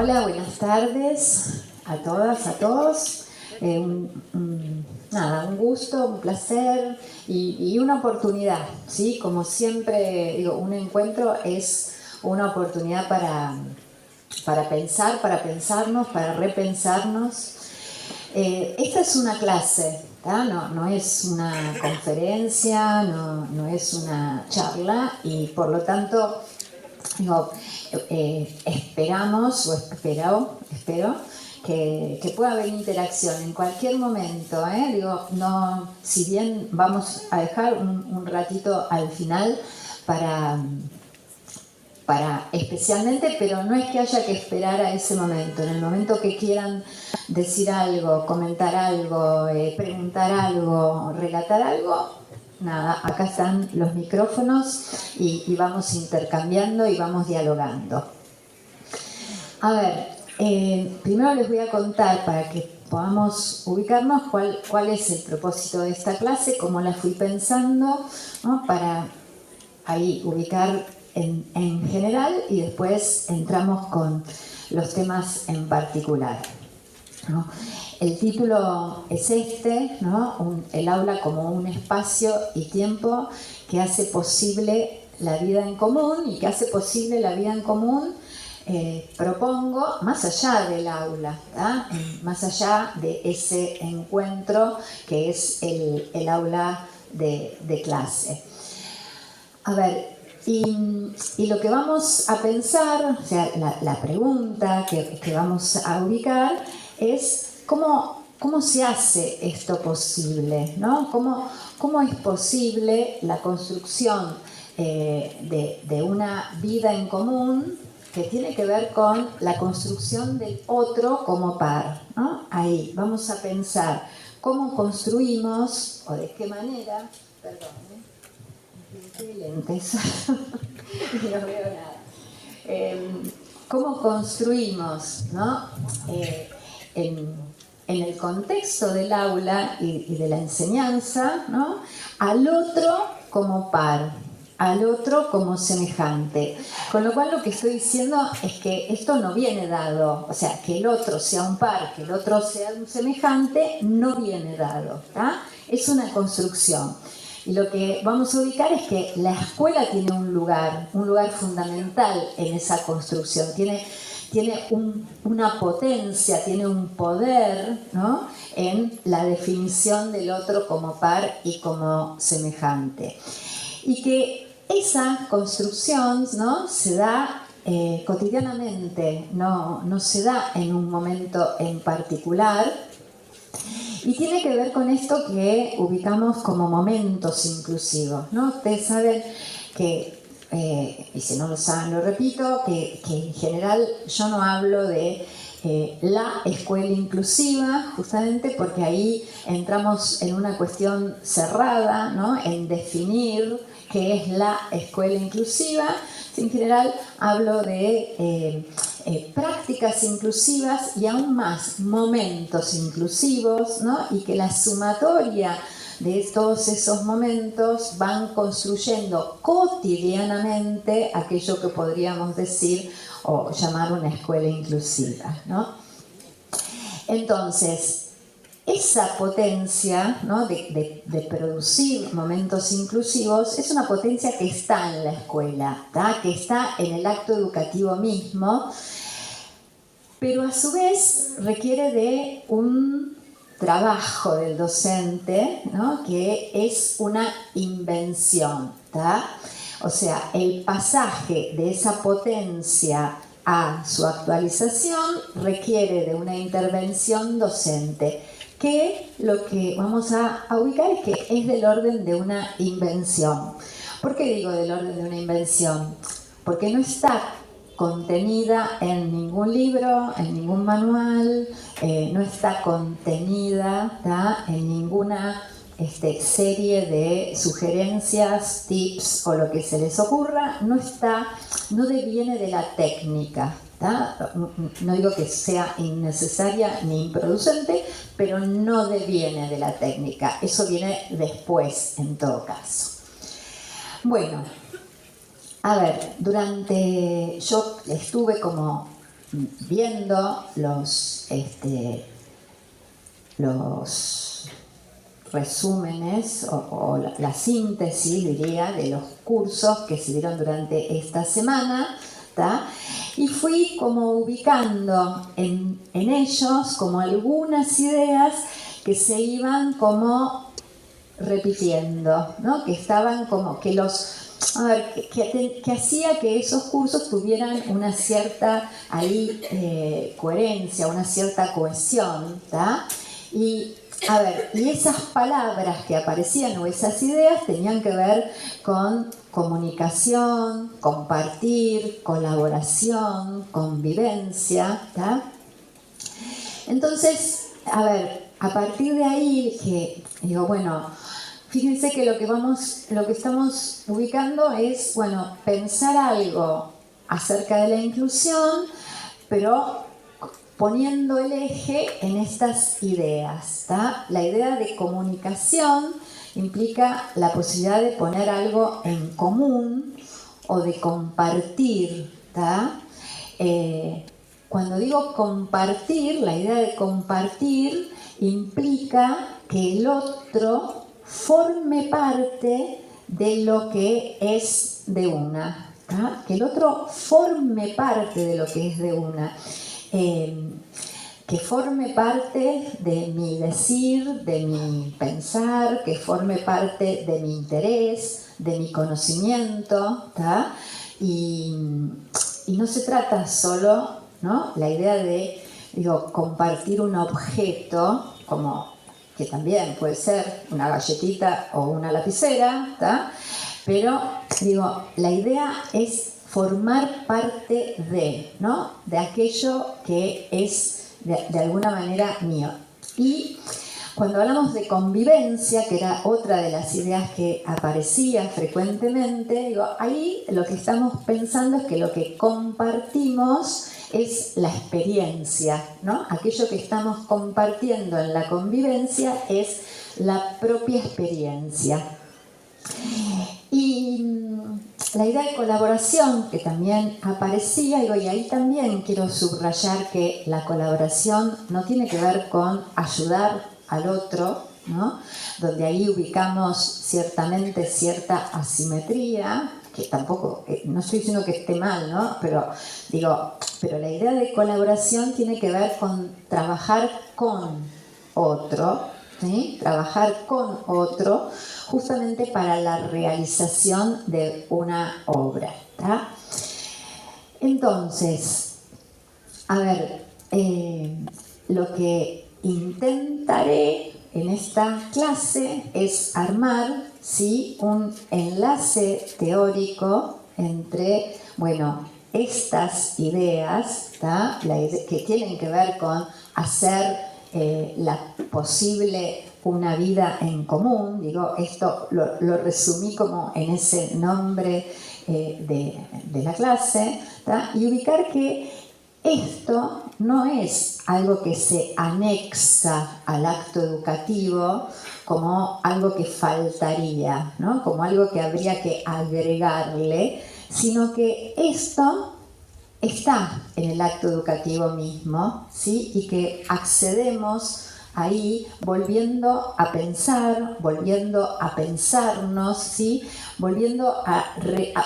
Hola, buenas tardes a todas, a todos. Nada, un gusto, un placer y una oportunidad, ¿sí? Como siempre digo, un encuentro es una oportunidad para pensar, para pensarnos, para repensarnos. Esta es una clase, no es una conferencia, no es una charla y por lo tanto digo, esperamos o espero que pueda haber interacción en cualquier momento, digo, no, si bien vamos a dejar un ratito al final para especialmente, pero no es que haya que esperar a ese momento. En el momento que quieran decir algo, comentar algo, preguntar algo, relatar algo, nada, acá están los micrófonos y vamos intercambiando y vamos dialogando. A ver, primero les voy a contar para que podamos ubicarnos cuál es el propósito de esta clase, cómo la fui pensando, ¿no? Para ahí ubicar en general y después entramos con los temas en particular, ¿no? El título es este, ¿no? El aula como un espacio y tiempo que hace posible la vida en común y que hace posible la vida en común, propongo, más allá del aula, más allá de ese encuentro que es el aula de clase. A ver, y lo que vamos a pensar, o sea, la pregunta que vamos a ubicar es cómo se hace esto posible, ¿no? ¿Cómo es posible la construcción de una vida en común que tiene que ver con la construcción del otro como par, ¿no? Ahí vamos a pensar cómo construimos o de qué manera, perdón, lentes, no veo nada. ¿Cómo construimos, ¿no? En el contexto del aula y de la enseñanza, ¿no? Al otro como par, al otro como semejante. Con lo cual lo que estoy diciendo es que esto no viene dado, o sea, que el otro sea un par, que el otro sea un semejante, no viene dado, ¿tá? Es una construcción. Y lo que vamos a ubicar es que la escuela tiene un lugar fundamental en esa construcción. Tiene una potencia, tiene un poder, ¿no? En la definición del otro como par y como semejante. Y que esa construcción, ¿no? Se da cotidianamente, no se da en un momento en particular. Y tiene que ver con esto que ubicamos como momentos inclusivos, ¿no? Ustedes saben que, y si no lo saben lo repito, que en general yo no hablo de la escuela inclusiva, justamente porque ahí entramos en una cuestión cerrada, ¿no? En definir qué es la escuela inclusiva. En general hablo de prácticas inclusivas y aún más momentos inclusivos, ¿no? Y que la sumatoria de todos esos momentos van construyendo cotidianamente aquello que podríamos decir o llamar una escuela inclusiva, ¿no? Entonces, esa potencia, ¿no? de producir momentos inclusivos es una potencia que está en la escuela, ¿tá? Que está en el acto educativo mismo, pero a su vez requiere de un trabajo del docente, ¿no? Que es una invención, ¿tá? O sea, el pasaje de esa potencia a su actualización requiere de una intervención docente, que lo que vamos a ubicar es que es del orden de una invención. ¿Por qué digo del orden de una invención? Porque no está contenida en ningún libro, en ningún manual, no está contenida, ¿tá? En ninguna serie de sugerencias, tips o lo que se les ocurra, no deviene de la técnica, ¿tá? No digo que sea innecesaria ni improducente, pero no deviene de la técnica, eso viene después en todo caso. Bueno, a ver, yo estuve como viendo los resúmenes o la síntesis, diría, de los cursos que se dieron durante esta semana, ¿tá? Y fui como ubicando en ellos como algunas ideas que se iban como repitiendo, ¿no? Que estaban como que que hacía que esos cursos tuvieran una cierta coherencia, una cierta cohesión, ¿tá? Y esas palabras que aparecían o esas ideas tenían que ver con comunicación, compartir, colaboración, convivencia, ¿tá? Entonces, a partir de ahí que digo, bueno, fíjense que lo que estamos ubicando es, bueno, pensar algo acerca de la inclusión, pero poniendo el eje en estas ideas, ¿tá? La idea de comunicación implica la posibilidad de poner algo en común o de compartir, ¿tá? Cuando digo compartir, la idea de compartir implica que el otro forme parte de lo que es de una, ¿tá? Que el otro forme parte de lo que es de una. Que forme parte de mi decir, de mi pensar, que forme parte de mi interés, de mi conocimiento, ¿tá? Y no se trata solo, ¿no? La idea de, compartir un objeto, como que también puede ser una galletita o una lapicera, ¿tá? Pero, la idea es formar parte de, ¿no? De aquello que es de alguna manera mío. Y cuando hablamos de convivencia, que era otra de las ideas que aparecía frecuentemente, ahí lo que estamos pensando es que lo que compartimos es la experiencia, ¿no? Aquello que estamos compartiendo en la convivencia es la propia experiencia. Y la idea de colaboración que también aparecía, y ahí también quiero subrayar que la colaboración no tiene que ver con ayudar al otro, ¿no? Donde ahí ubicamos ciertamente cierta asimetría, que tampoco, no estoy diciendo que esté mal, ¿no? Pero la idea de colaboración tiene que ver con trabajar con otro, ¿sí? Trabajar con otro justamente para la realización de una obra, ¿tá? Entonces, lo que intentaré en esta clase es armar, ¿sí?, un enlace teórico entre, estas ideas, ¿tá? Que tienen que ver con hacer la posible una vida en común. Esto lo resumí como en ese nombre de la clase, ¿tá? Y ubicar que esto no es algo que se anexa al acto educativo como algo que faltaría, ¿no? Como algo que habría que agregarle, sino que esto está en el acto educativo mismo, ¿sí? Y que accedemos ahí volviendo a pensar, volviendo a pensarnos, ¿sí? Volviendo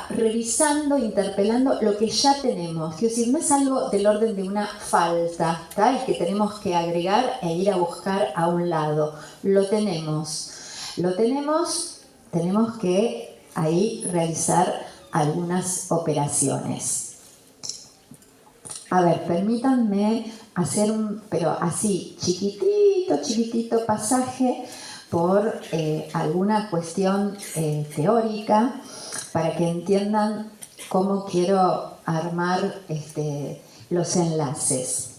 revisando, interpelando lo que ya tenemos. Quiero decir, no es algo del orden de una falta, ¿tá? Y que tenemos que agregar e ir a buscar a un lado. Lo tenemos, tenemos que ahí realizar algunas operaciones. Permítanme hacer pero así, chiquitito pasaje por alguna cuestión teórica para que entiendan cómo quiero armar los enlaces.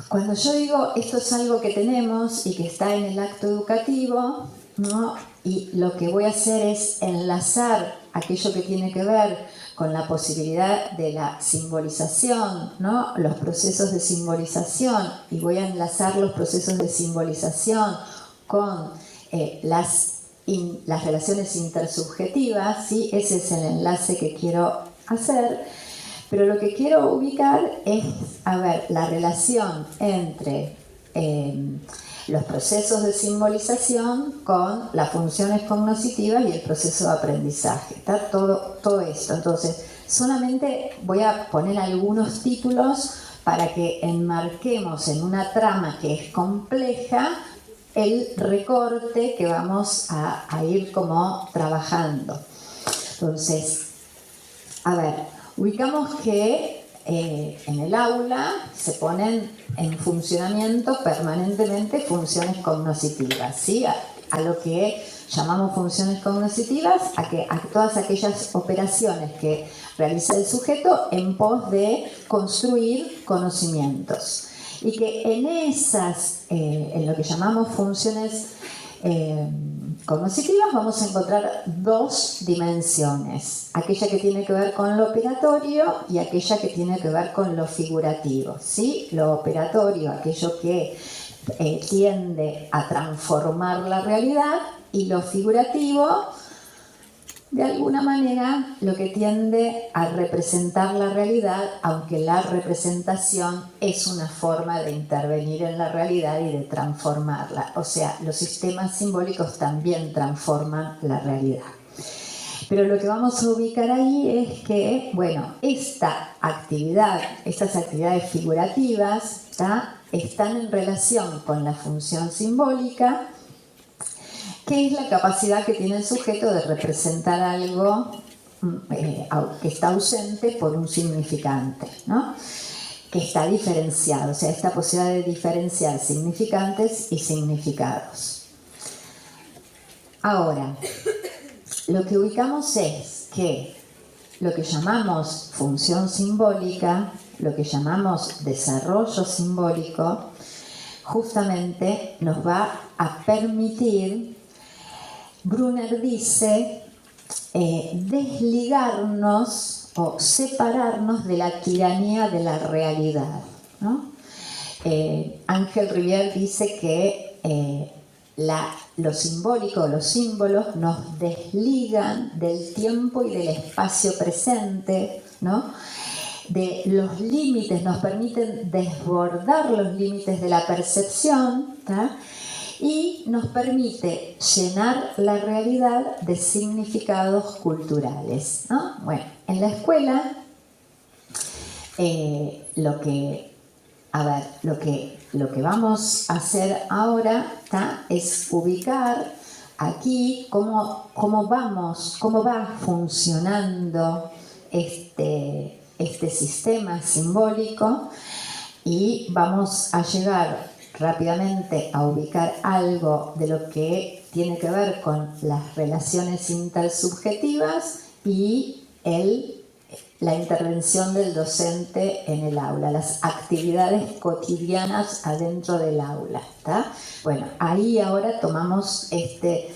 Cuando yo digo esto es algo que tenemos y que está en el acto educativo, ¿no? Y lo que voy a hacer es enlazar aquello que tiene que ver con la posibilidad de la simbolización, ¿no? Los procesos de simbolización, y voy a enlazar los procesos de simbolización con las relaciones intersubjetivas, ¿sí? Ese es el enlace que quiero hacer. Pero lo que quiero ubicar es, a ver, la relación entre los procesos de simbolización con las funciones cognitivas y el proceso de aprendizaje. Está todo esto. Entonces, solamente voy a poner algunos títulos para que enmarquemos en una trama que es compleja el recorte que vamos a ir como trabajando. Entonces, a ver, ubicamos que en el aula se ponen en funcionamiento permanentemente funciones cognitivas, ¿sí? A lo que llamamos funciones cognitivas, a todas aquellas operaciones que realiza el sujeto en pos de construir conocimientos. Y que en esas, en lo que llamamos funciones cognitivas, vamos a encontrar dos dimensiones: aquella que tiene que ver con lo operatorio y aquella que tiene que ver con lo figurativo, ¿sí? Lo operatorio, aquello que tiende a transformar la realidad, y lo figurativo, de alguna manera, lo que tiende a representar la realidad, aunque la representación es una forma de intervenir en la realidad y de transformarla. O sea, los sistemas simbólicos también transforman la realidad. Pero lo que vamos a ubicar ahí es que, bueno, estas actividades figurativas, están en relación con la función simbólica, que es la capacidad que tiene el sujeto de representar algo que está ausente por un significante, ¿no? Que está diferenciado, o sea, esta posibilidad de diferenciar significantes y significados. Ahora, lo que ubicamos es que lo que llamamos función simbólica, lo que llamamos desarrollo simbólico, justamente nos va a permitir, Brunner dice, desligarnos o separarnos de la tiranía de la realidad, ¿no? Ángel Rivière dice que lo simbólico, los símbolos, nos desligan del tiempo y del espacio presente, ¿no? De los límites, nos permiten desbordar los límites de la percepción, ¿tá? Y nos permite llenar la realidad de significados culturales, ¿no? Bueno, en la escuela lo que vamos a hacer ahora, ¿tá? Es ubicar aquí cómo va funcionando este sistema simbólico, y vamos a llegar rápidamente a ubicar algo de lo que tiene que ver con las relaciones intersubjetivas y la intervención del docente en el aula, las actividades cotidianas adentro del aula, ¿tá? Bueno, ahí ahora tomamos este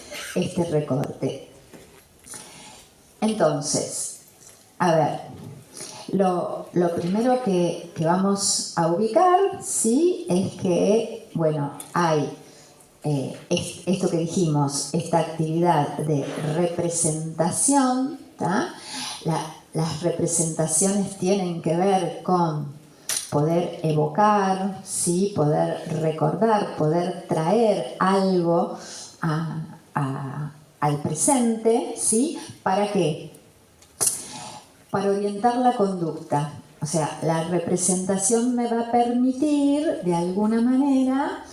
recorte. Entonces, a ver, lo primero que vamos a ubicar, ¿sí? Es que, bueno, hay esto que dijimos, esta actividad de representación, ¿tá? Las representaciones tienen que ver con poder evocar, ¿sí? Poder recordar, poder traer algo al presente, ¿sí? ¿Para qué? Para orientar la conducta. O sea, la representación me va a permitir, de alguna manera,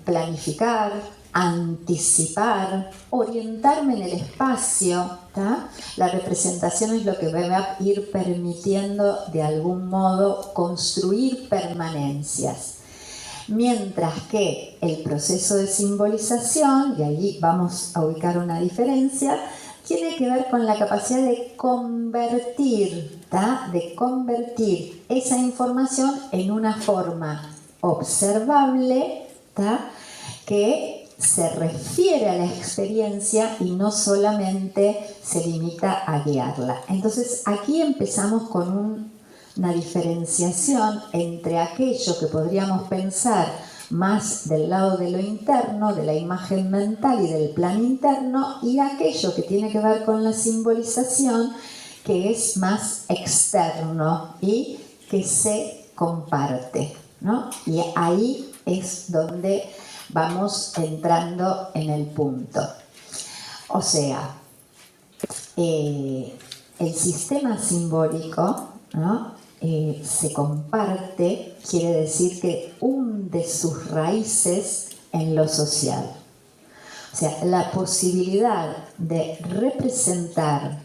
planificar, anticipar, orientarme en el espacio, ¿tá? La representación es lo que me va a ir permitiendo, de algún modo, construir permanencias. Mientras que el proceso de simbolización, y allí vamos a ubicar una diferencia, tiene que ver con la capacidad de convertir, ¿tá? De convertir esa información en una forma observable, ¿tá? Que se refiere a la experiencia y no solamente se limita a guiarla. Entonces aquí empezamos con una diferenciación entre aquello que podríamos pensar más del lado de lo interno, de la imagen mental y del plan interno, y aquello que tiene que ver con la simbolización, que es más externo y que se comparte, ¿no? Y ahí es donde vamos entrando en el punto. O sea, el sistema simbólico, ¿no? Se comparte, quiere decir que hunde sus raíces en lo social. O sea, la posibilidad de representar,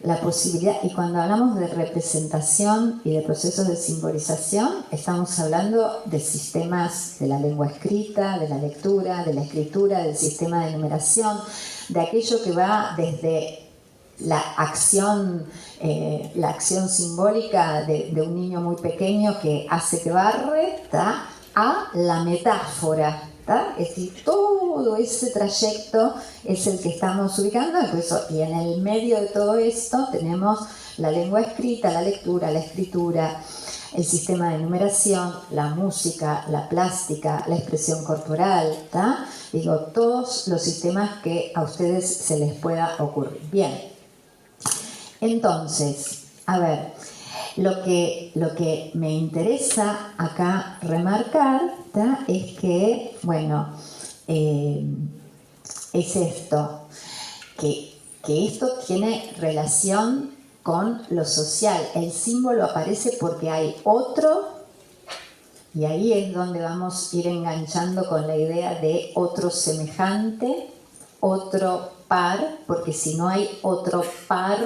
la posibilidad, y cuando hablamos de representación y de procesos de simbolización, estamos hablando de sistemas de la lengua escrita, de la lectura, de la escritura, del sistema de numeración, de aquello que va desde la acción simbólica de un niño muy pequeño que hace que barre, ¿tá?, a la metáfora, ¿tá? Es decir, todo ese trayecto es el que estamos ubicando, y en el medio de todo esto tenemos la lengua escrita, la lectura, la escritura, el sistema de numeración, la música, la plástica, la expresión corporal, ¿tá? Digo, todos los sistemas que a ustedes se les pueda ocurrir. Bien. Entonces, a ver, lo que me interesa acá remarcar, ¿tá?, es que, bueno, es esto, que esto tiene relación con lo social. El símbolo aparece porque hay otro, y ahí es donde vamos a ir enganchando con la idea de otro semejante, otro par, porque si no hay otro par,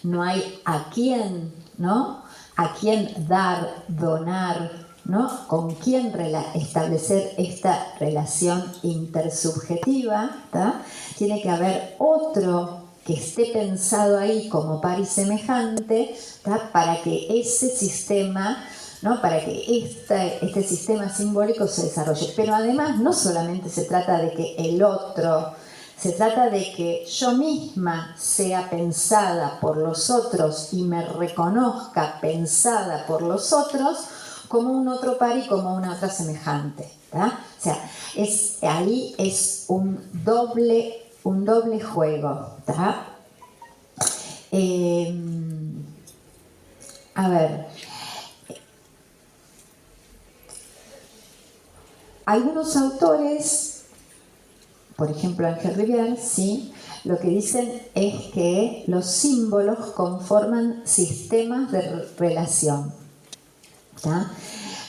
no hay a quién, ¿no? A quién dar, donar, ¿no? Con quién establecer esta relación intersubjetiva, ¿tá? Tiene que haber otro que esté pensado ahí como par y semejante, ¿tá?, para que ese sistema, ¿no?, para que este sistema simbólico se desarrolle. Pero además no solamente se trata de que el otro, se trata de que yo misma sea pensada por los otros y me reconozca pensada por los otros como un otro par y como una otra semejante, ¿tá? O sea, ahí es un doble juego, ¿tá? A ver, algunos autores, por ejemplo Ángel Rivière, sí, lo que dicen es que los símbolos conforman sistemas de relación, ¿tá?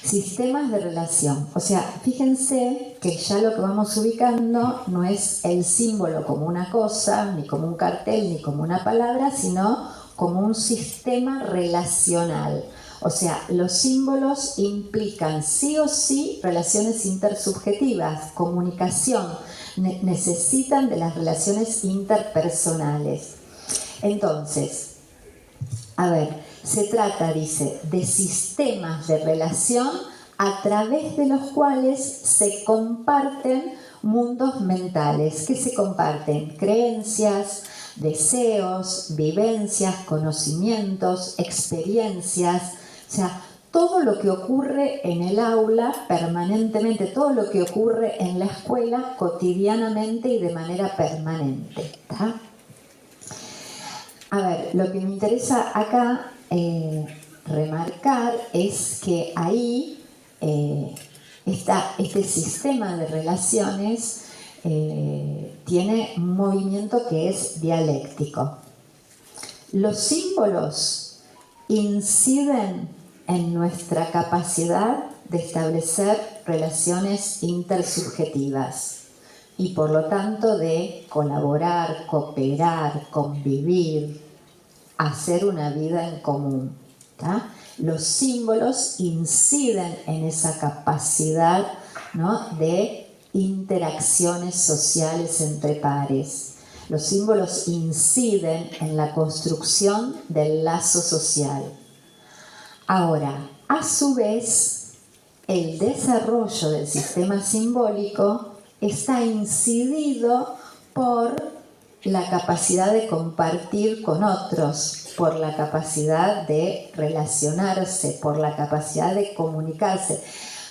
Sistemas de relación. O sea, fíjense que ya lo que vamos ubicando no es el símbolo como una cosa, ni como un cartel, ni como una palabra, sino como un sistema relacional. O sea, los símbolos implican sí o sí relaciones intersubjetivas, comunicación, necesitan de las relaciones interpersonales. Entonces, a ver, se trata, dice, de sistemas de relación a través de los cuales se comparten mundos mentales. ¿Qué se comparten? Creencias, deseos, vivencias, conocimientos, experiencias, o sea, todo lo que ocurre en el aula permanentemente, todo lo que ocurre en la escuela cotidianamente y de manera permanente, ¿tá? A ver, lo que me interesa acá remarcar es que ahí este sistema de relaciones tiene un movimiento que es dialéctico. Los símbolos inciden en nuestra capacidad de establecer relaciones intersubjetivas y por lo tanto de colaborar, cooperar, convivir, hacer una vida en común, ¿tá? Los símbolos inciden en esa capacidad, ¿no?, de interacciones sociales entre pares. Los símbolos inciden en la construcción del lazo social. Ahora, a su vez, el desarrollo del sistema simbólico está incidido por la capacidad de compartir con otros, por la capacidad de relacionarse, por la capacidad de comunicarse.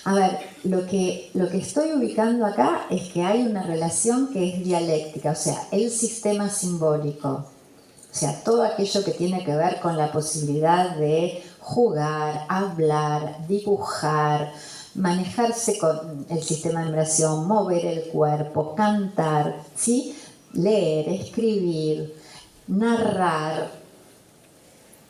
A ver, lo que estoy ubicando acá es que hay una relación que es dialéctica, o sea, el sistema simbólico O sea, todo aquello que tiene que ver con la posibilidad de jugar, hablar, dibujar, manejarse con el sistema de vibración, mover el cuerpo, cantar, ¿sí? Leer, escribir, narrar.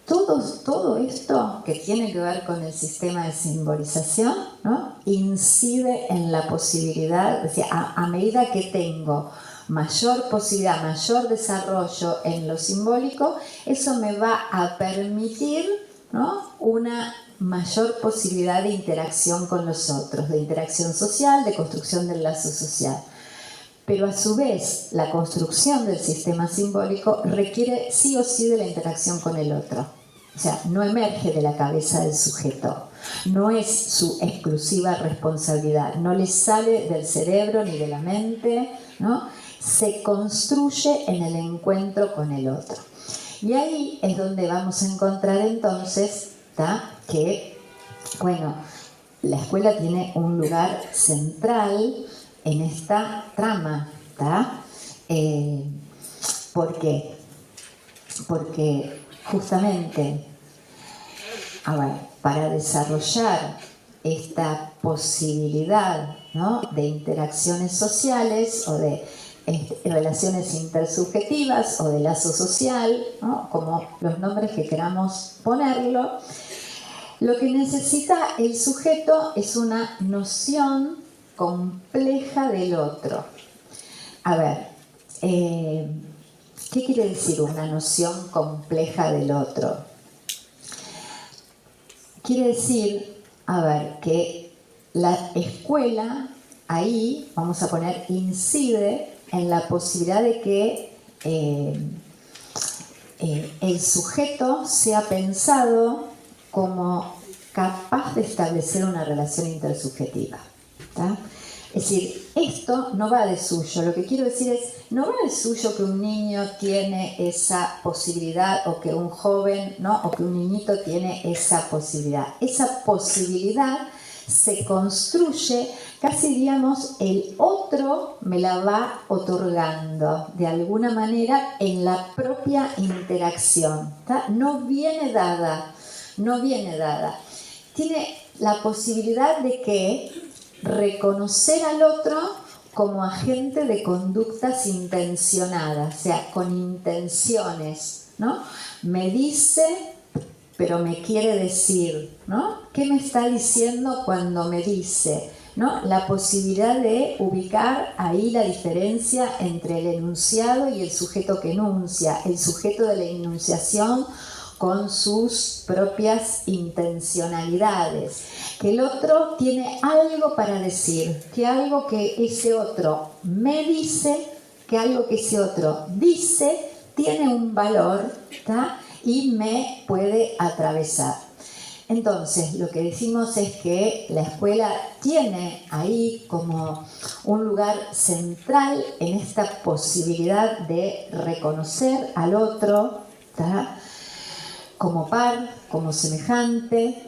Todo esto que tiene que ver con el sistema de simbolización, ¿no? Incide en la posibilidad, o sea, a medida que tengo mayor posibilidad, mayor desarrollo en lo simbólico, eso me va a permitir, ¿no? Una mayor posibilidad de interacción con los otros, de interacción social, de construcción del lazo social. Pero a su vez, la construcción del sistema simbólico requiere sí o sí de la interacción con el otro. O sea, no emerge de la cabeza del sujeto, no es su exclusiva responsabilidad, no le sale del cerebro ni de la mente, ¿no? Se construye en el encuentro con el otro. Y ahí es donde vamos a encontrar entonces, ¿tá? Que, bueno, la escuela tiene un lugar central en esta trama, ¿tá? ¿Por qué? Porque justamente, a ver, para desarrollar esta posibilidad, ¿no? De interacciones sociales o de relaciones intersubjetivas o de lazo social, ¿no? Como los nombres que queramos ponerlo, lo que necesita el sujeto es una noción compleja del otro. A ver, ¿qué quiere decir una noción compleja del otro? Quiere decir, a ver, que la escuela ahí, vamos a poner, incide en la posibilidad de que el sujeto sea pensado como capaz de establecer una relación intersubjetiva, ¿tá? Es decir, esto no va de suyo. Lo que quiero decir es, no va de suyo que un niño tiene esa posibilidad o que un joven, ¿no? O que un niñito tiene esa posibilidad. Esa posibilidad se construye, casi diríamos, el otro me la va otorgando de alguna manera en la propia interacción, ¿tá? No viene dada, no viene dada. Tiene la posibilidad de que reconocer al otro como agente de conductas intencionadas, o sea, con intenciones, ¿no? Me dice, pero me quiere decir, ¿no? ¿Qué me está diciendo cuando me dice? ¿No? La posibilidad de ubicar ahí la diferencia entre el enunciado y el sujeto que enuncia, el sujeto de la enunciación con sus propias intencionalidades, que el otro tiene algo para decir, que algo que ese otro me dice, que algo que ese otro dice tiene un valor, ¿tá? Y me puede atravesar. Entonces, lo que decimos es que la escuela tiene ahí como un lugar central en esta posibilidad de reconocer al otro, ¿tá? Como par, como semejante,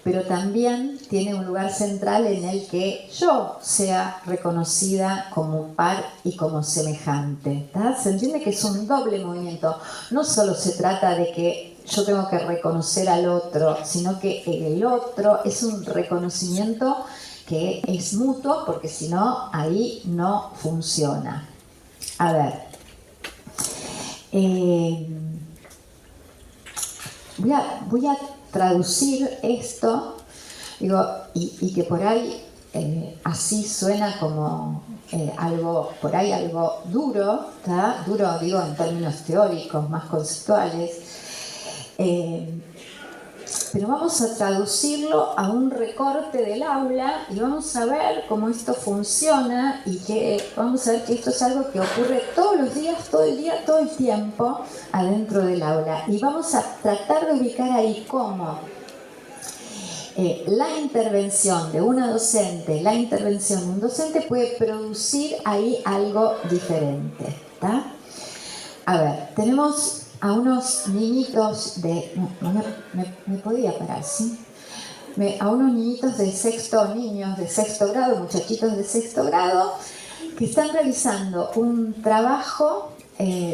pero también tiene un lugar central en el que yo sea reconocida como par y como semejante, ¿tá? Se entiende que es un doble movimiento. No solo se trata de que yo tengo que reconocer al otro, sino que el otro es un reconocimiento que es mutuo, porque si no, ahí no funciona. A ver. Voy a traducir esto, digo, y que por ahí así suena como algo, por ahí algo duro, ¿tá? Duro digo en términos teóricos, más conceptuales, pero vamos a traducirlo a un recorte del aula y vamos a ver cómo esto funciona y que vamos a ver que esto es algo que ocurre todos los días, todo el día, todo el tiempo adentro del aula. Y vamos a tratar de ubicar ahí cómo la intervención de una docente, la intervención de un docente puede producir ahí algo diferente, ¿tá? A ver, tenemos a unos niñitos de... me podía parar, ¿sí? A unos niños de sexto grado, muchachitos de sexto grado, que están realizando un trabajo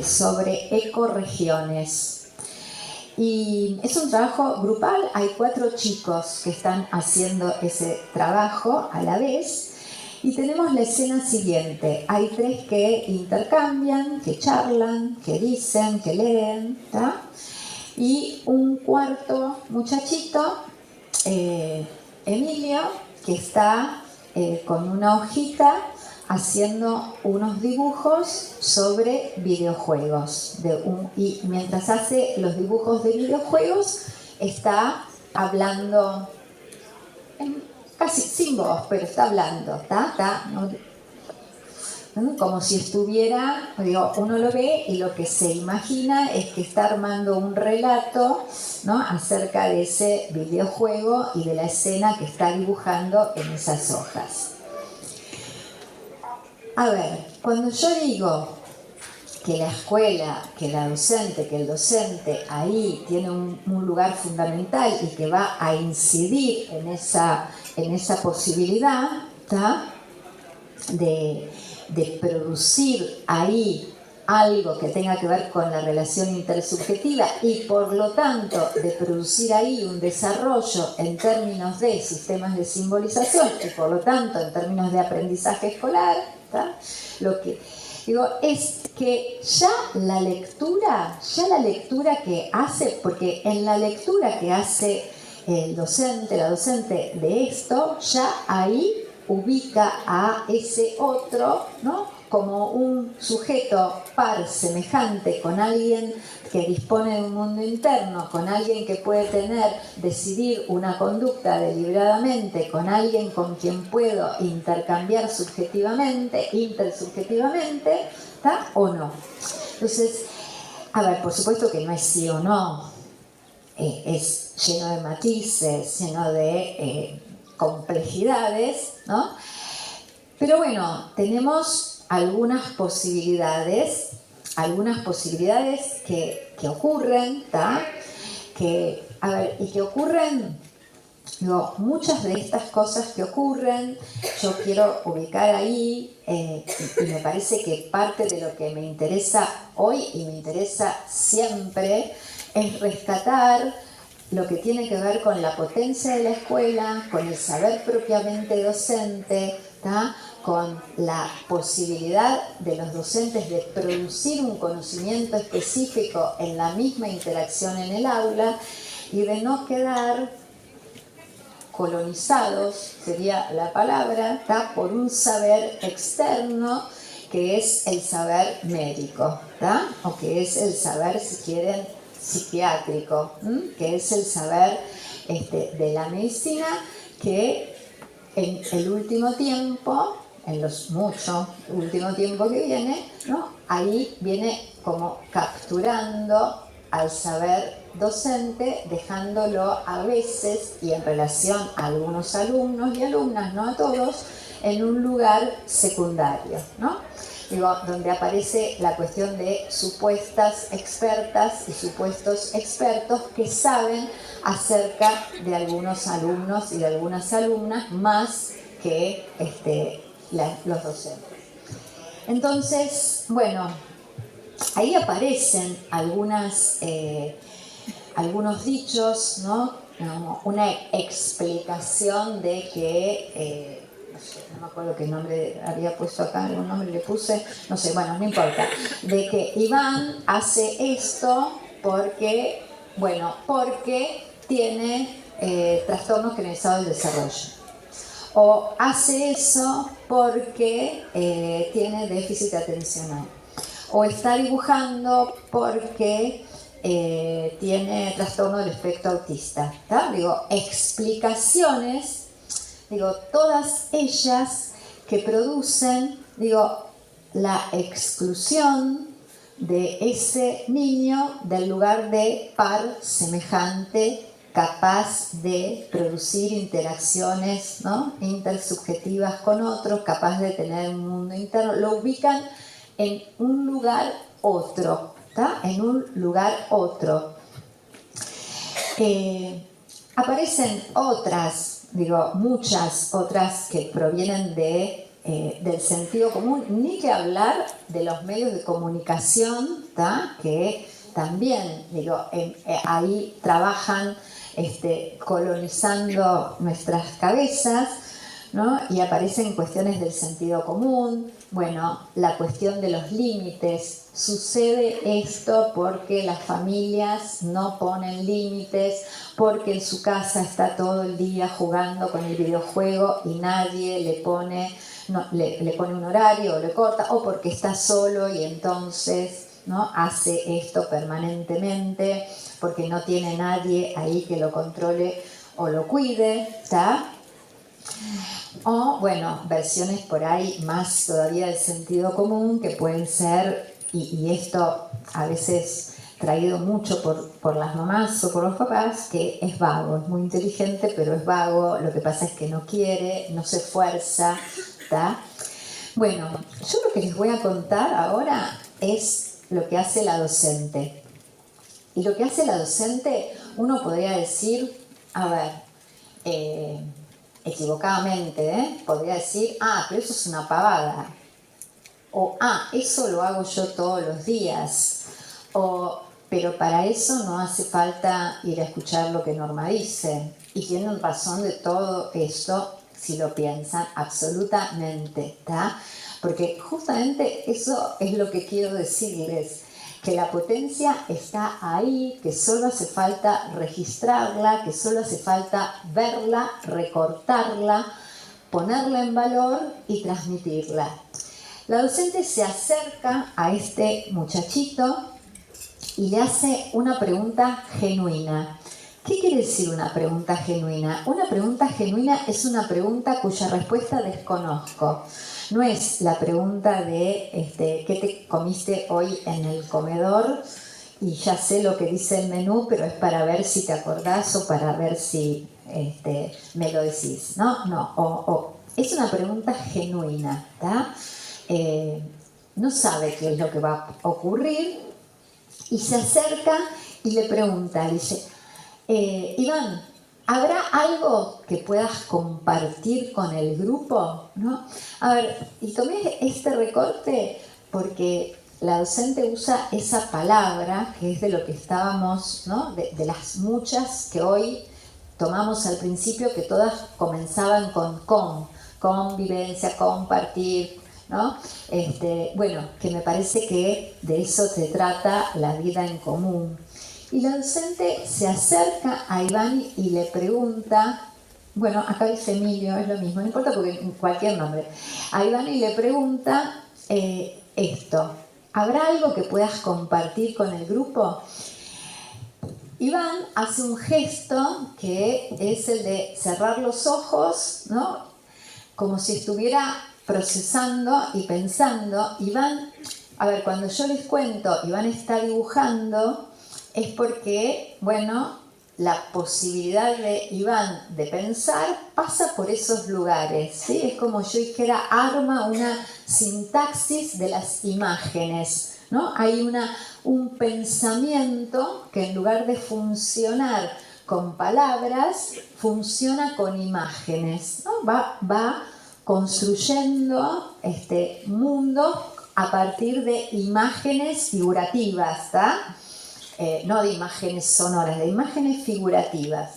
sobre ecorregiones. Y es un trabajo grupal, hay 4 chicos que están haciendo ese trabajo a la vez. Y tenemos la escena siguiente, hay 3 que intercambian, que charlan, que dicen, que leen, ¿tá? Y un cuarto muchachito, Emilio, que está con una hojita haciendo unos dibujos sobre videojuegos. Y mientras hace los dibujos de videojuegos, está hablando, casi sin voz, pero está hablando, ¿tá? ¿No? Como si estuviera, digo, uno lo ve y lo que se imagina es que está armando un relato, ¿no?, acerca de ese videojuego y de la escena que está dibujando en esas hojas. A ver, cuando yo digo que la escuela, que la docente, que el docente ahí tiene un lugar fundamental y que va a incidir en esa posibilidad, ¿tá?, de producir ahí algo que tenga que ver con la relación intersubjetiva y por lo tanto de producir ahí un desarrollo en términos de sistemas de simbolización y por lo tanto en términos de aprendizaje escolar, ¿tá? Lo que digo es que ya la lectura que hace, porque en la lectura que hace el docente, la docente de esto, ya ahí ubica a ese otro, ¿no?, como un sujeto par semejante con alguien que dispone de un mundo interno, con alguien que puede decidir una conducta deliberadamente, con alguien con quien puedo intercambiar intersubjetivamente, ¿está? ¿O no? Entonces, a ver, por supuesto que no es sí o no, es lleno de matices, lleno de complejidades, ¿no? Pero bueno, tenemos algunas posibilidades que ocurren, ¿tá? Y que ocurren, digo, muchas de estas cosas que ocurren, yo quiero ubicar ahí, y me parece que parte de lo que me interesa hoy y me interesa siempre es rescatar lo que tiene que ver con la potencia de la escuela, con el saber propiamente docente, ¿tá?, con la posibilidad de los docentes de producir un conocimiento específico en la misma interacción en el aula y de no quedar colonizados, sería la palabra, ¿tá?, por un saber externo que es el saber médico, ¿tá?, o que es el saber, si quieren, psiquiátrico, que es el saber de la medicina que en el último tiempo, en los mucho último tiempo que viene, ¿no?, ahí viene como capturando al saber docente, dejándolo a veces y en relación a algunos alumnos y alumnas, no a todos, en un lugar secundario, ¿no? Digo, donde aparece la cuestión de supuestas expertas y supuestos expertos que saben acerca de algunos alumnos y de algunas alumnas más que los docentes. Entonces, bueno, ahí aparecen algunos dichos, ¿no? Una explicación de que no me acuerdo qué nombre había puesto acá, algún nombre le puse, no sé, bueno, no importa, de que Iván hace esto porque tiene trastornos generalizados del desarrollo, o hace eso porque tiene déficit atencional, o está dibujando porque tiene trastorno del espectro autista, ¿tá? Digo, explicaciones, digo, todas ellas que producen, digo, la exclusión de ese niño del lugar de par semejante, capaz de producir interacciones, ¿no?, intersubjetivas con otros, capaz de tener un mundo interno, lo ubican en un lugar otro, ¿tá?, en un lugar otro. Aparecen otras, digo, muchas otras que provienen de del sentido común, ni que hablar de los medios de comunicación, ¿tá? Que también, digo, ahí trabajan colonizando nuestras cabezas, ¿no? Y aparecen cuestiones del sentido común, bueno, la cuestión de los límites. Sucede esto porque las familias no ponen límites, porque en su casa está todo el día jugando con el videojuego y nadie le pone, no, le pone un horario o le corta, o porque está solo y entonces, ¿no?, hace esto permanentemente, porque no tiene nadie ahí que lo controle o lo cuide, ¿está? O, bueno, versiones por ahí más todavía del sentido común que pueden ser, y esto a veces traído mucho por las mamás o por los papás, que es vago, es muy inteligente, pero es vago, lo que pasa es que no quiere, no se esfuerza, ¿tá? Bueno, yo lo que les voy a contar ahora es lo que hace la docente. Y lo que hace la docente, uno podría decir, a ver, equivocadamente, podría decir, pero eso es una pavada. O, eso lo hago yo todos los días. O, pero para eso no hace falta ir a escuchar lo que Norma dice. Y tienen razón de todo esto, si lo piensan, absolutamente, ¿tá? Porque justamente eso es lo que quiero decirles, que la potencia está ahí, que solo hace falta registrarla, que solo hace falta verla, recortarla, ponerla en valor y transmitirla. La docente se acerca a este muchachito y le hace una pregunta genuina. ¿Qué quiere decir una pregunta genuina? Una pregunta genuina es una pregunta cuya respuesta desconozco. No es la pregunta de ¿qué te comiste hoy en el comedor? Y ya sé lo que dice el menú, pero es para ver si te acordás o para ver si me lo decís. No, es una pregunta genuina, ¿tá? No sabe qué es lo que va a ocurrir y se acerca y le pregunta, dice, Iván, ¿habrá algo que puedas compartir con el grupo? ¿No? A ver, y tomé este recorte porque la docente usa esa palabra, que es de lo que estábamos, ¿no?, de las muchas que hoy tomamos al principio, que todas comenzaban con convivencia, compartir, ¿no? Bueno, que me parece que de eso se trata la vida en común. Y la docente se acerca a Iván y le pregunta, bueno, acá dice Emilio, es lo mismo, no importa porque cualquier nombre, a Iván y le pregunta esto, ¿habrá algo que puedas compartir con el grupo? Iván hace un gesto que es el de cerrar los ojos, ¿no?, como si estuviera procesando y pensando. Iván, a ver, cuando yo les cuento, Iván está dibujando, es porque, bueno, la posibilidad de Iván de pensar pasa por esos lugares, ¿sí? Es como yo dijera, arma una sintaxis de las imágenes, ¿no? Hay un pensamiento que en lugar de funcionar con palabras, funciona con imágenes, ¿no? Va construyendo este mundo a partir de imágenes figurativas, ¿está? No de imágenes sonoras, de imágenes figurativas.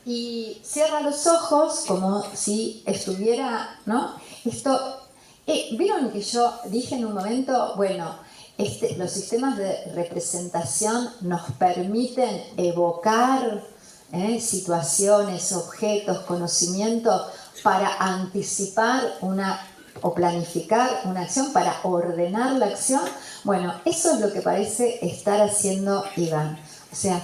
Y cierra los ojos como si estuviera, ¿no? Esto, ¿vieron que yo dije en un momento, bueno, los sistemas de representación nos permiten evocar situaciones, objetos, conocimientos para anticipar o planificar una acción, para ordenar la acción? Bueno, eso es lo que parece estar haciendo Iván. O sea,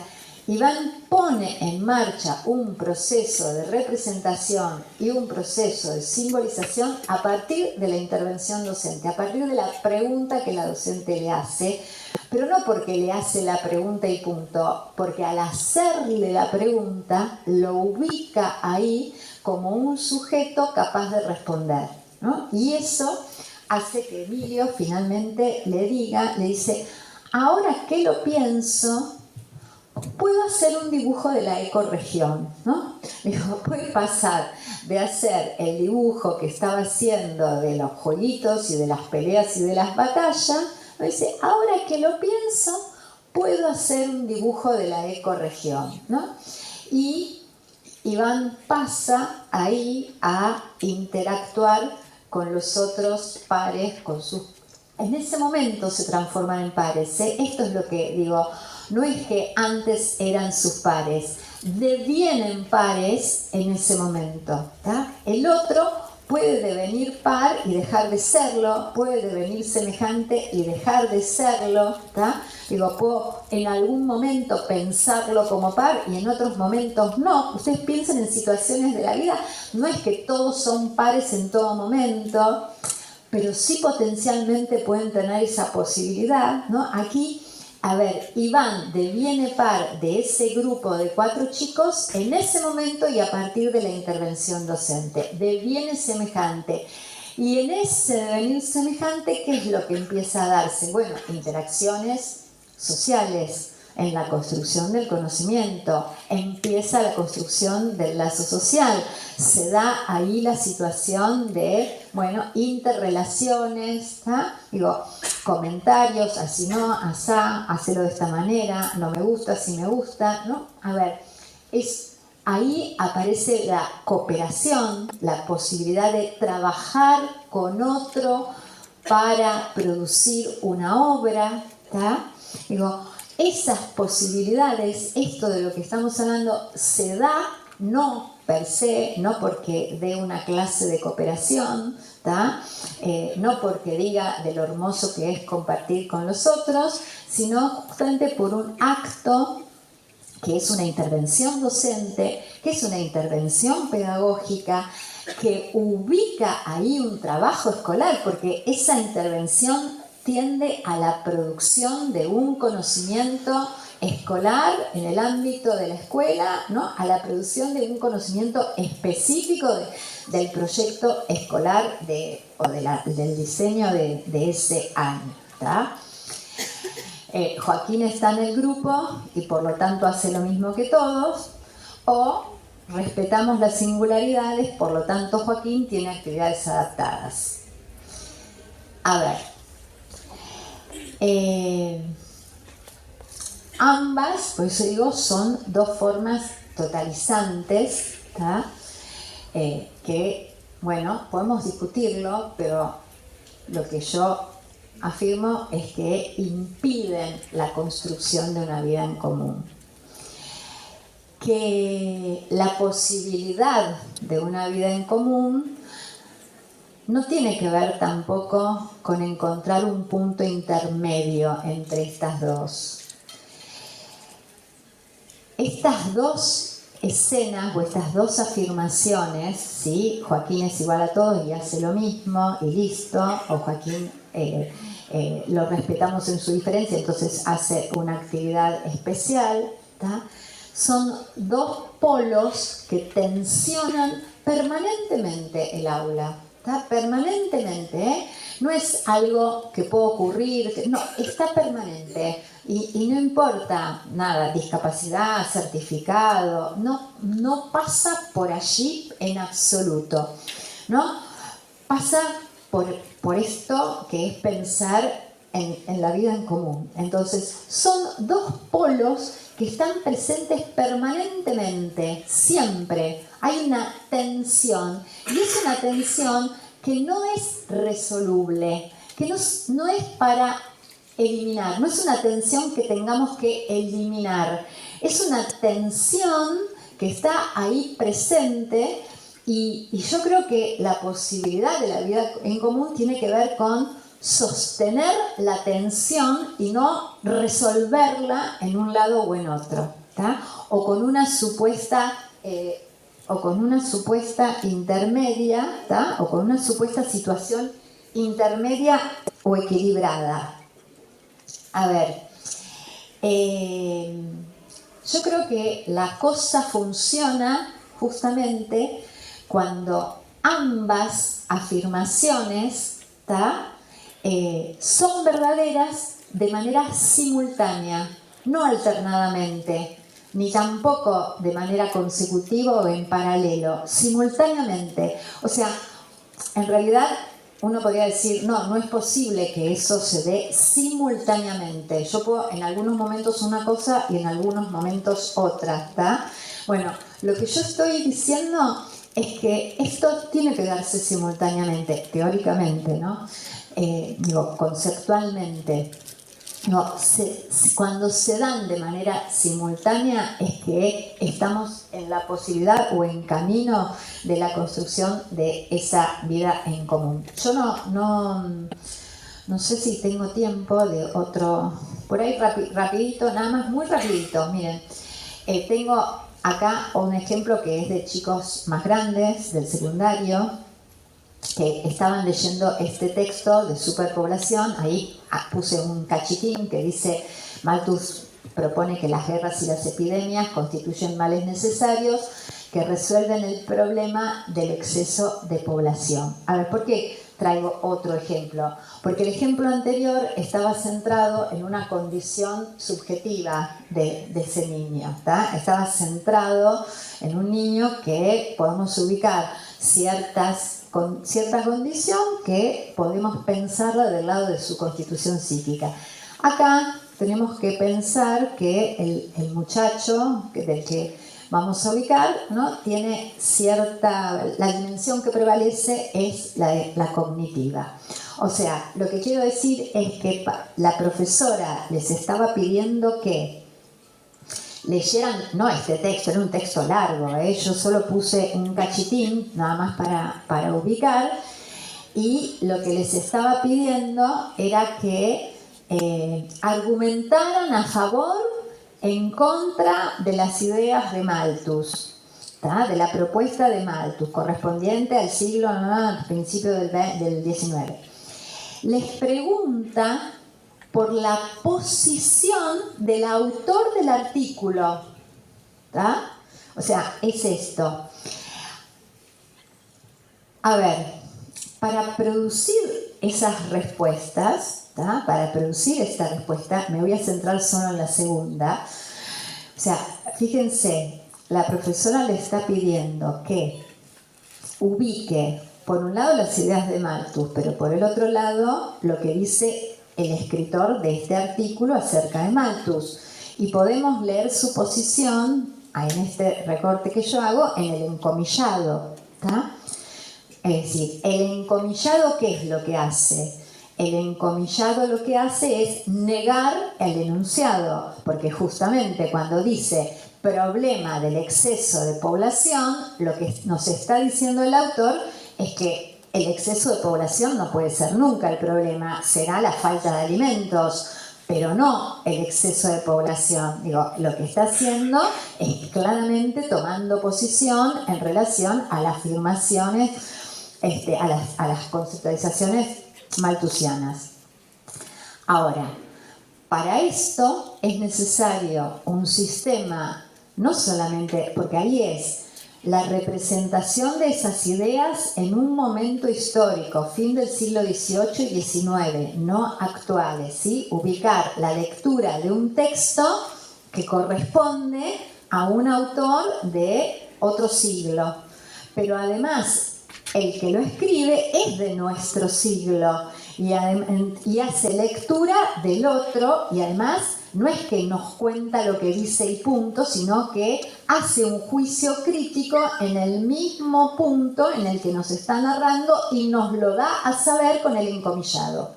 Iván pone en marcha un proceso de representación y un proceso de simbolización a partir de la intervención docente, a partir de la pregunta que la docente le hace, pero no porque le hace la pregunta y punto, porque al hacerle la pregunta lo ubica ahí como un sujeto capaz de responder, ¿no? Y eso hace que Emilio finalmente le dice, ahora que lo pienso, puedo hacer un dibujo de la ecorregión, ¿no? Digo, puede pasar de hacer el dibujo que estaba haciendo de los jueguitos y de las peleas y de las batallas, me dice, ahora que lo pienso, puedo hacer un dibujo de la ecorregión, ¿no? Y Iván pasa ahí a interactuar con los otros pares, con sus... En ese momento se transforman en pares, ¿eh? Esto es lo que digo, no es que antes eran sus pares, devienen pares en ese momento, ¿tá? El otro puede devenir par y dejar de serlo, puede devenir semejante y dejar de serlo, ¿tá? Digo, puedo en algún momento pensarlo como par y en otros momentos no. Ustedes piensen en situaciones de la vida, no es que todos son pares en todo momento, pero sí potencialmente pueden tener esa posibilidad, ¿no? Aquí, a ver, Iván deviene par de ese grupo de 4 chicos en ese momento y a partir de la intervención docente. Deviene semejante. Y en ese devenir semejante, ¿qué es lo que empieza a darse? Bueno, interacciones sociales, en la construcción del conocimiento, empieza la construcción del lazo social, se da ahí la situación de, bueno, interrelaciones, ¿tá? Digo, comentarios, así no, asá, hacelo de esta manera, no me gusta, sí me gusta, ¿no? A ver, ahí aparece la cooperación, la posibilidad de trabajar con otro para producir una obra, ¿tá? Digo, esas posibilidades, esto de lo que estamos hablando, se da no per se, no porque dé una clase de cooperación, ¿tá? No porque diga de lo hermoso que es compartir con los otros, sino justamente por un acto que es una intervención docente, que es una intervención pedagógica, que ubica ahí un trabajo escolar, porque esa intervención tiende a la producción de un conocimiento escolar en el ámbito de la escuela, ¿no? A la producción de un conocimiento específico del proyecto escolar del diseño de ese año, ¿tá? Joaquín está en el grupo y por lo tanto hace lo mismo que todos, o respetamos las singularidades, por lo tanto Joaquín tiene actividades adaptadas. A ver, ambas, por eso digo, son dos formas totalizantes, ¿tá? Que, bueno, podemos discutirlo, pero lo que yo afirmo es que impiden la construcción de una vida en común. Que la posibilidad de una vida en común no tiene que ver tampoco con encontrar un punto intermedio entre estas dos. Estas dos escenas o estas dos afirmaciones, ¿sí? Joaquín es igual a todos y hace lo mismo y listo, o Joaquín lo respetamos en su diferencia, entonces hace una actividad especial, ¿tá? Son dos polos que tensionan permanentemente el aula, ¿tá? Permanentemente, ¿eh? No es algo que puede ocurrir, no, está permanente y no importa nada, discapacidad, certificado, no pasa por allí en absoluto, ¿no? Pasa por esto que es pensar en la vida en común. Entonces, son dos polos que están presentes permanentemente, siempre. Hay una tensión, y es una tensión que no es resoluble, que no es para eliminar, no es una tensión que tengamos que eliminar, es una tensión que está ahí presente. Y yo creo que la posibilidad de la vida en común tiene que ver con sostener la tensión y no resolverla en un lado o en otro, ¿tá? O con una supuesta intermedia, ¿tá? O con una supuesta situación intermedia o equilibrada. A ver, yo creo que la cosa funciona justamente cuando ambas afirmaciones, ¿tá? Son verdaderas de manera simultánea. no alternadamente, ni tampoco de manera consecutiva o en paralelo, simultáneamente. O sea, en realidad uno podría decir, no, no es posible que eso se dé simultáneamente. Yo puedo en algunos momentos una cosa y en algunos momentos otra, ¿está? Bueno, lo que yo estoy diciendo es que esto tiene que darse simultáneamente, teóricamente, ¿no? Digo, conceptualmente. No, cuando se dan de manera simultánea es que estamos en la posibilidad o en camino de la construcción de esa vida en común. Yo no sé si tengo tiempo de otro, por ahí rapidito, nada más muy rapidito, miren, tengo acá un ejemplo que es de chicos más grandes, del secundario, que estaban leyendo este texto de superpoblación. Ahí puse un cachitín que dice: Malthus propone que las guerras y las epidemias constituyen males necesarios que resuelven el problema del exceso de población. A ver, ¿por qué traigo otro ejemplo? Porque el ejemplo anterior estaba centrado en una condición subjetiva de ese niño, ¿tá? Estaba centrado en un niño que podemos ubicar con cierta condición que podemos pensarla del lado de su constitución psíquica. Acá tenemos que pensar que el muchacho del que vamos a ubicar, ¿no? Tiene la dimensión que prevalece es la cognitiva. O sea, lo que quiero decir es que la profesora les estaba pidiendo que leyeran, no este texto, era un texto largo, yo solo puse un cachitín nada más para ubicar, y lo que les estaba pidiendo era que argumentaran a favor, en contra de las ideas de Malthus, ¿tá? De la propuesta de Malthus, correspondiente al siglo al principio del XIX. Les pregunta por la posición del autor del artículo, ¿tá? O sea, es esto. A ver, para producir esas respuestas, ¿tá? Para producir esta respuesta, me voy a centrar solo en la segunda. O sea, fíjense, la profesora le está pidiendo que ubique, por un lado, las ideas de Malthus, pero por el otro lado, lo que dice el escritor de este artículo acerca de Malthus. Y podemos leer su posición en este recorte que yo hago en el encomillado, ¿tá? Es decir, el encomillado, ¿qué es lo que hace? El encomillado lo que hace es negar el enunciado, porque justamente cuando dice problema del exceso de población, lo que nos está diciendo el autor es que el exceso de población no puede ser nunca el problema, será la falta de alimentos, pero no el exceso de población. Digo, lo que está haciendo es claramente tomando posición en relación a las afirmaciones, a las conceptualizaciones malthusianas. Ahora, para esto es necesario un sistema, no solamente, porque ahí es la representación de esas ideas en un momento histórico, fin del siglo XVIII y XIX, no actuales, ¿sí? Ubicar la lectura de un texto que corresponde a un autor de otro siglo, pero además el que lo escribe es de nuestro siglo y hace lectura del otro, y además no es que nos cuenta lo que dice y punto, sino que hace un juicio crítico en el mismo punto en el que nos está narrando y nos lo da a saber con el encomillado.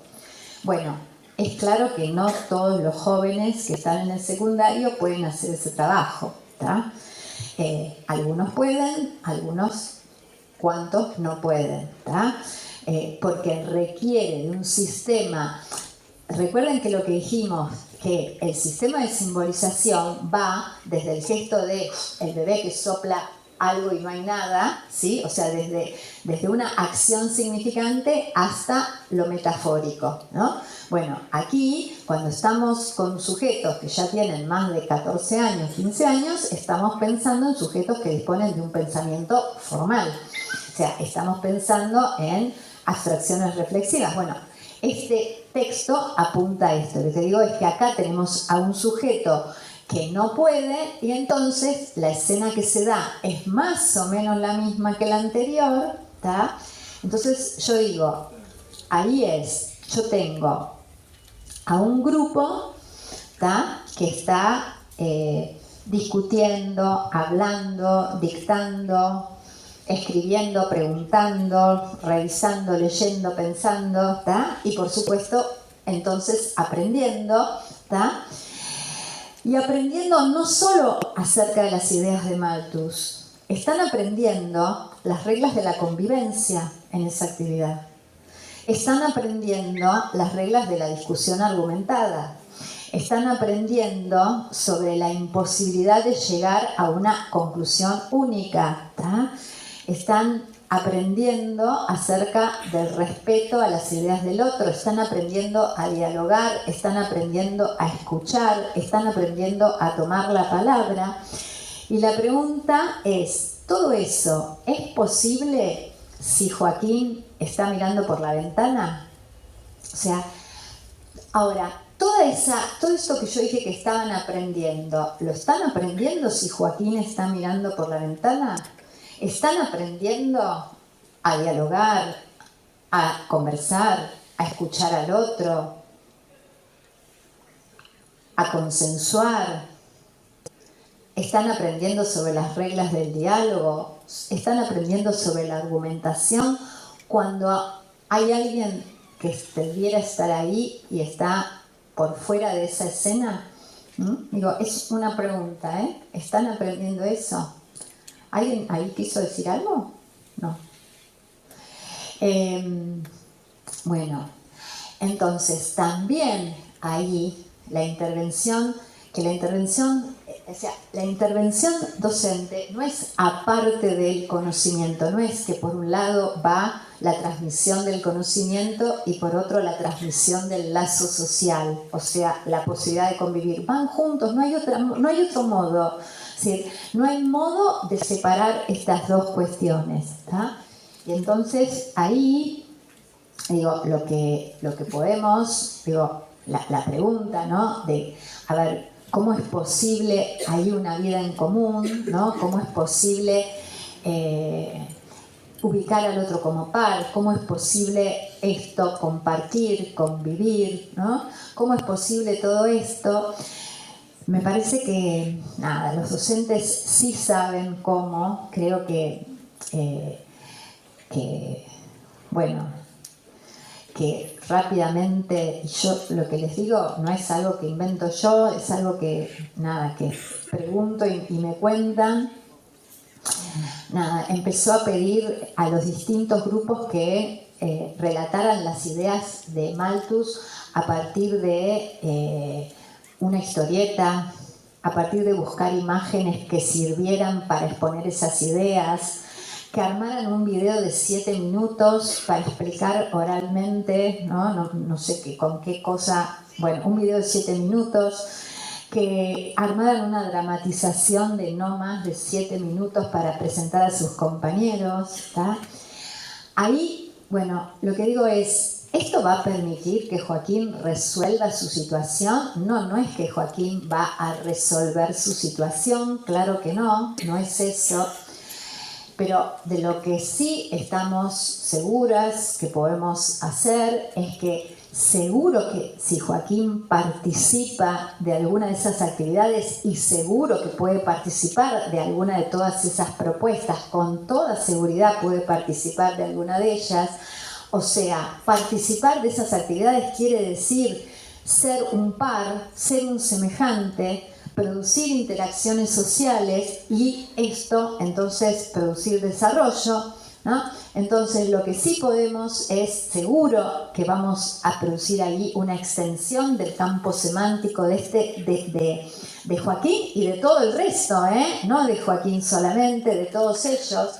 Bueno, es claro que no todos los jóvenes que están en el secundario pueden hacer ese trabajo, ¿tá? Algunos pueden, cuantos no pueden, ¿tá? Porque requiere de un sistema. Recuerden que lo que dijimos, que el sistema de simbolización va desde el gesto de el bebé que sopla algo y no hay nada, ¿sí? O sea, desde una acción significante hasta lo metafórico, ¿no? Bueno, aquí, cuando estamos con sujetos que ya tienen más de 14 años, 15 años, estamos pensando en sujetos que disponen de un pensamiento formal. O sea, estamos pensando en abstracciones reflexivas. Bueno, este texto apunta a esto. Lo que digo es que acá tenemos a un sujeto que no puede y entonces la escena que se da es más o menos la misma que la anterior, ¿tá? Entonces yo digo, yo tengo a un grupo, ¿tá?, que está discutiendo, hablando, dictando, escribiendo, preguntando, revisando, leyendo, pensando, ¿tá?, y por supuesto entonces aprendiendo, ¿tá?, y aprendiendo no solo acerca de las ideas de Malthus, están aprendiendo las reglas de la convivencia en esa actividad. Están aprendiendo las reglas de la discusión argumentada. Están aprendiendo sobre la imposibilidad de llegar a una conclusión única, ¿tá? Están aprendiendo acerca del respeto a las ideas del otro, están aprendiendo a dialogar, están aprendiendo a escuchar, están aprendiendo a tomar la palabra. Y la pregunta es, ¿todo eso es posible si Joaquín está mirando por la ventana? O sea, ahora, todo esto que yo dije que estaban aprendiendo, ¿lo están aprendiendo si Joaquín está mirando por la ventana? ¿Están aprendiendo a dialogar, a conversar, a escuchar al otro, a consensuar? ¿Están aprendiendo sobre las reglas del diálogo? ¿Están aprendiendo sobre la argumentación cuando hay alguien que debiera estar ahí y está por fuera de esa escena? Digo, es una pregunta, ¿eh? ¿Están aprendiendo eso? ¿Alguien ahí quiso decir algo? No. Bueno, entonces también ahí la intervención docente no es aparte del conocimiento, no es que por un lado va la transmisión del conocimiento y por otro la transmisión del lazo social, o sea, la posibilidad de convivir. Van juntos, no hay otro modo. Es decir, no hay modo de separar estas dos cuestiones, ¿tá? Y entonces ahí, digo, lo que podemos, digo, la pregunta, ¿no? De, a ver, ¿cómo es posible hay una vida en común, ¿no? ¿Cómo es posible ubicar al otro como par? ¿Cómo es posible esto compartir, convivir, ¿no? ¿Cómo es posible todo esto? Me parece que, nada, los docentes sí saben cómo, creo que rápidamente, y yo lo que les digo no es algo que invento yo, es algo que pregunto y me cuentan. Nada, empezó a pedir a los distintos grupos que relataran las ideas de Malthus a partir de una historieta, a partir de buscar imágenes que sirvieran para exponer esas ideas, que armaran un video de 7 minutos para explicar oralmente, no sé con qué cosa, bueno, un video de 7 minutos, que armaran una dramatización de no más de 7 minutos para presentar a sus compañeros, ¿tá? Ahí, bueno, lo que digo es, ¿esto va a permitir que Joaquín resuelva su situación? No es que Joaquín va a resolver su situación, claro que no es eso. Pero de lo que sí estamos seguras que podemos hacer es que seguro que si Joaquín participa de alguna de esas actividades y seguro que puede participar de alguna de todas esas propuestas, con toda seguridad puede participar de alguna de ellas. O sea, participar de esas actividades quiere decir ser un par, ser un semejante, producir interacciones sociales y esto entonces producir desarrollo, ¿no? Entonces lo que sí podemos es seguro que vamos a producir ahí una extensión del campo semántico de Joaquín y de todo el resto, no de Joaquín solamente, de todos ellos,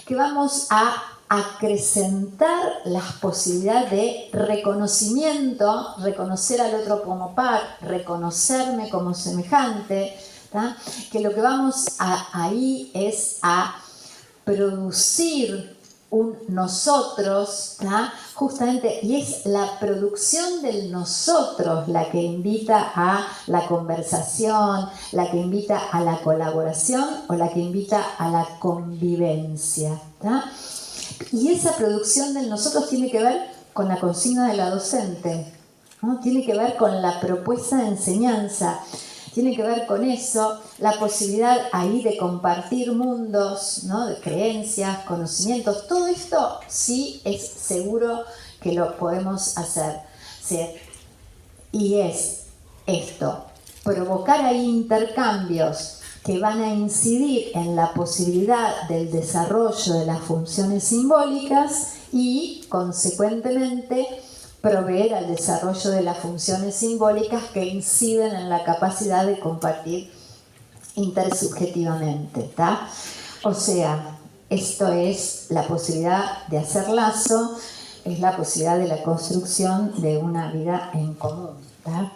que vamos a acrecentar las posibilidades de reconocimiento, reconocer al otro como par, reconocerme como semejante, ¿tá? Que lo que vamos ahí es a producir un nosotros, ¿tá? Justamente, y es la producción del nosotros la que invita a la conversación, la que invita a la colaboración o la que invita a la convivencia, ¿tá? Y esa producción del nosotros tiene que ver con la consigna de la docente, ¿no? Tiene que ver con la propuesta de enseñanza, tiene que ver con eso, la posibilidad ahí de compartir mundos, ¿no? De creencias, conocimientos, todo esto sí es seguro que lo podemos hacer. ¿Sí? Y es esto, provocar ahí intercambios que van a incidir en la posibilidad del desarrollo de las funciones simbólicas y, consecuentemente, proveer al desarrollo de las funciones simbólicas que inciden en la capacidad de compartir intersubjetivamente, ¿tá? O sea, esto es la posibilidad de hacer lazo, es la posibilidad de la construcción de una vida en común, ¿tá?